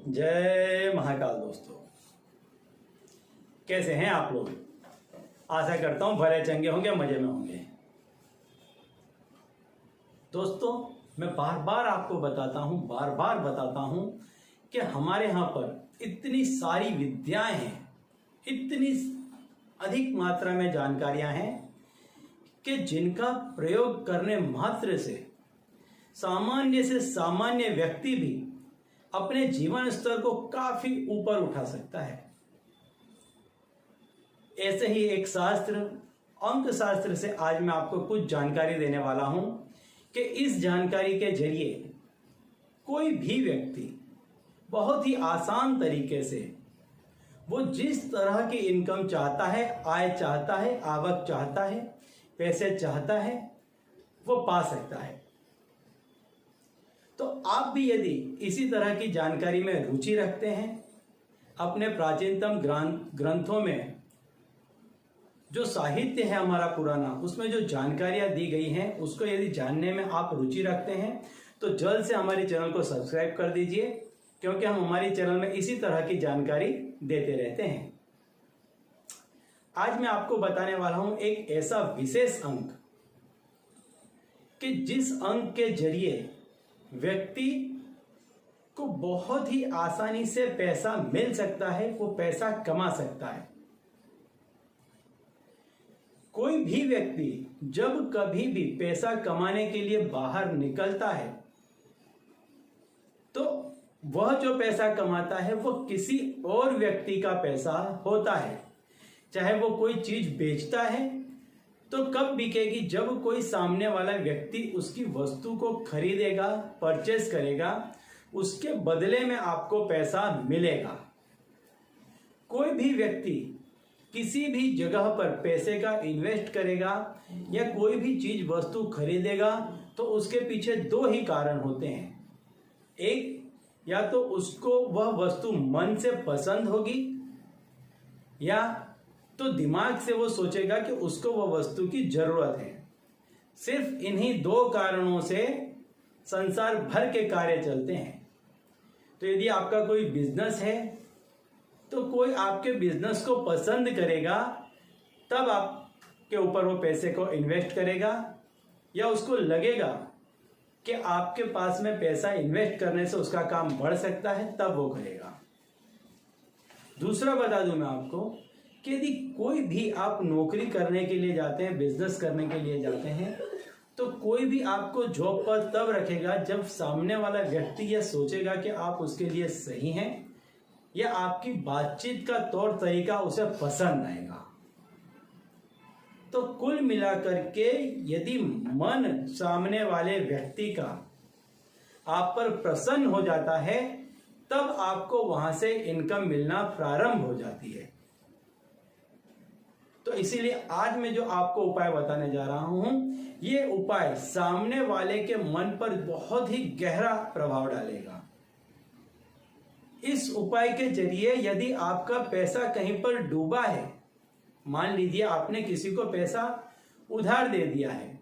जय महाकाल दोस्तों, कैसे हैं आप लोग। आशा करता हूं भले चंगे होंगे, मजे में होंगे। दोस्तों, मैं बार बार आपको बताता हूं कि हमारे यहाँ पर इतनी सारी विद्याएं हैं, इतनी अधिक मात्रा में जानकारियां हैं कि जिनका प्रयोग करने मात्र से सामान्य से सामान्य व्यक्ति भी अपने जीवन स्तर को काफी ऊपर उठा सकता है। ऐसे ही एक शास्त्र, अंक शास्त्र से आज मैं आपको कुछ जानकारी देने वाला हूं कि इस जानकारी के जरिए कोई भी व्यक्ति बहुत ही आसान तरीके से वो जिस तरह की इनकम चाहता है, आय चाहता है, आवक चाहता है, पैसे चाहता है, वो पा सकता है। तो आप भी यदि इसी तरह की जानकारी में रुचि रखते हैं, अपने प्राचीनतम ग्रंथों में जो साहित्य है हमारा पुराना, उसमें जो जानकारियां दी गई हैं, उसको यदि जानने में आप रुचि रखते हैं तो जल्द से हमारे चैनल को सब्सक्राइब कर दीजिए, क्योंकि हम हमारी चैनल में इसी तरह की जानकारी देते रहते हैं। आज मैं आपको बताने वाला हूं एक ऐसा विशेष अंक कि जिस अंक के जरिए व्यक्ति को बहुत ही आसानी से पैसा मिल सकता है, वो पैसा कमा सकता है। कोई भी व्यक्ति जब कभी भी पैसा कमाने के लिए बाहर निकलता है तो वह जो पैसा कमाता है वो किसी और व्यक्ति का पैसा होता है। चाहे वो कोई चीज बेचता है तो कब बिकेगी, जब कोई सामने वाला व्यक्ति उसकी वस्तु को खरीदेगा, परचेस करेगा, उसके बदले में आपको पैसा मिलेगा। कोई भी व्यक्ति किसी भी जगह पर पैसे का इन्वेस्ट करेगा या कोई भी चीज वस्तु खरीदेगा तो उसके पीछे दो ही कारण होते हैं। एक, या तो उसको वह वस्तु मन से पसंद होगी, या तो दिमाग से वो सोचेगा कि उसको वह वस्तु की जरूरत है। सिर्फ इन्हीं दो कारणों से संसार भर के कार्य चलते हैं। तो यदि आपका कोई बिजनेस है तो कोई आपके बिजनेस को पसंद करेगा, तब आपके ऊपर वो पैसे को इन्वेस्ट करेगा, या उसको लगेगा कि आपके पास में पैसा इन्वेस्ट करने से उसका काम बढ़ सकता है, तब वो करेगा। दूसरा बता दूं मैं आपको कि यदि कोई भी आप नौकरी करने के लिए जाते हैं, बिजनेस करने के लिए जाते हैं, तो कोई भी आपको जॉब पर तब रखेगा जब सामने वाला व्यक्ति यह सोचेगा कि आप उसके लिए सही हैं, या आपकी बातचीत का तौर तरीका उसे पसंद आएगा। तो कुल मिलाकर के यदि मन सामने वाले व्यक्ति का आप पर प्रसन्न हो जाता है, तब आपको वहां से इनकम मिलना प्रारंभ हो जाती है। तो इसीलिए आज मैं जो आपको उपाय बताने जा रहा हूं, ये उपाय सामने वाले के मन पर बहुत ही गहरा प्रभाव डालेगा। इस उपाय के जरिए यदि आपका पैसा कहीं पर डूबा है, मान लीजिए आपने किसी को पैसा उधार दे दिया है,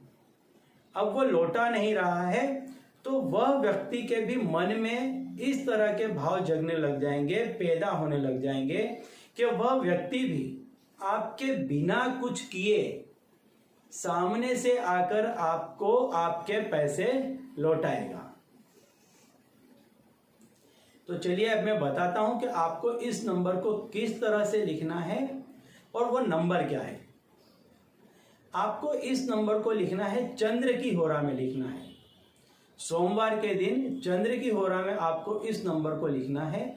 अब वो लौटा नहीं रहा है, तो वह व्यक्ति के भी मन में इस तरह के भाव जगने लग जाएंगे, पैदा होने लग जाएंगे कि वह व्यक्ति भी आपके बिना कुछ किए सामने से आकर आपको आपके पैसे लौटाएगा। तो चलिए अब मैं बताता हूं कि आपको इस नंबर को किस तरह से लिखना है और वो नंबर क्या है। आपको इस नंबर को लिखना है, चंद्र की होरा में लिखना है। सोमवार के दिन चंद्र की होरा में आपको इस नंबर को लिखना है,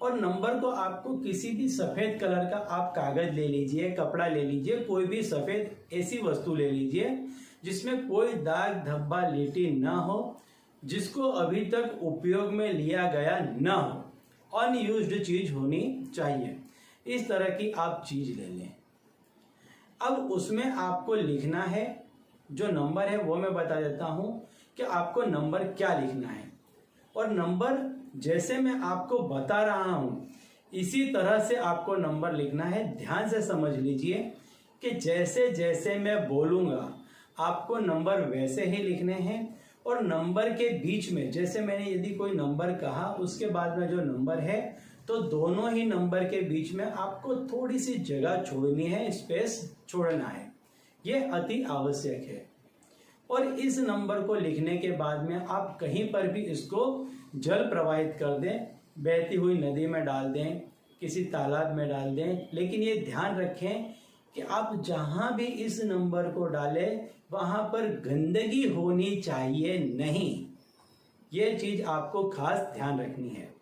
और नंबर को आपको किसी भी सफेद कलर का आप कागज ले लीजिए, कपड़ा ले लीजिए, कोई भी सफेद ऐसी वस्तु ले लीजिए जिसमें कोई दाग धब्बा लीटी ना हो, जिसको अभी तक उपयोग में लिया गया ना हो, अनयूज्ड चीज होनी चाहिए। इस तरह की आप चीज ले लें। अब उसमें आपको लिखना है, जो नंबर है वो मैं बता देता हूं कि आपको नंबर क्या लिखना है, और नंबर जैसे मैं आपको बता रहा हूं इसी तरह से आपको नंबर लिखना है। ध्यान से समझ लीजिए कि जैसे जैसे मैं बोलूंगा आपको नंबर वैसे ही लिखने हैं, और नंबर के बीच में, जैसे मैंने यदि कोई नंबर कहा उसके बाद में जो नंबर है, तो दोनों ही नंबर के बीच में आपको थोड़ी सी जगह छोड़नी है, स्पेस छोड़ना है। यह अति आवश्यक है। और इस नंबर को लिखने के बाद में आप कहीं पर भी इसको जल प्रवाहित कर दें, बहती हुई नदी में डाल दें, किसी तालाब में डाल दें, लेकिन ये ध्यान रखें कि आप जहां भी इस नंबर को डालें वहां पर गंदगी होनी चाहिए नहीं। ये चीज आपको खास ध्यान रखनी है।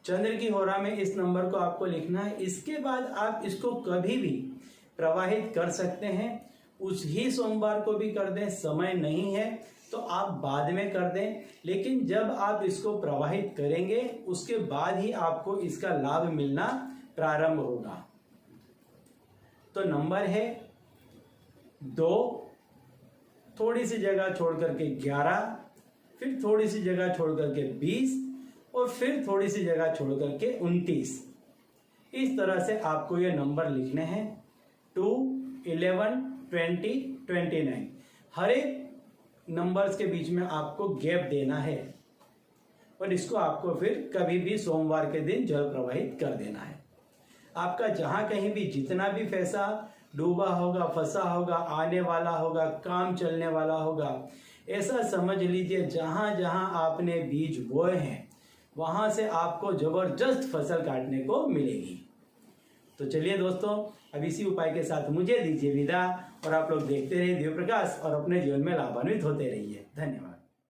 चंद्र की होरा में इस नंबर को आपको लिखना है। इसके बाद आप इसको कभी भी प्रवाहित कर सकते हैं, उस ही सोमवार को भी कर दें, समय नहीं है तो आप बाद में कर दें, लेकिन जब आप इसको प्रवाहित करेंगे उसके बाद ही आपको इसका लाभ मिलना प्रारंभ होगा। तो नंबर है 2, थोड़ी सी जगह छोड़ करके 11, फिर थोड़ी सी जगह छोड़ करके 20 और फिर थोड़ी सी जगह छोड़ करके 29। इस तरह से आपको ये नंबर लिखने हैं 2, 11, 20, 29। हर एक नंबर्स के बीच में आपको गैप देना है और इसको आपको फिर कभी भी सोमवार के दिन जल प्रवाहित कर देना है। आपका जहां कहीं भी जितना भी पैसा डूबा होगा, फंसा होगा, आने वाला होगा, काम चलने वाला होगा, ऐसा समझ लीजिए जहां जहां आपने बीज बोए हैं वहां से आपको जबरदस्त फसल काटने को मिलेगी। तो चलिए दोस्तों, अब इसी उपाय के साथ मुझे दीजिए विदा और आप लोग देखते रहिए दिव्य प्रकाश और अपने जीवन में लाभान्वित होते रहिए। धन्यवाद।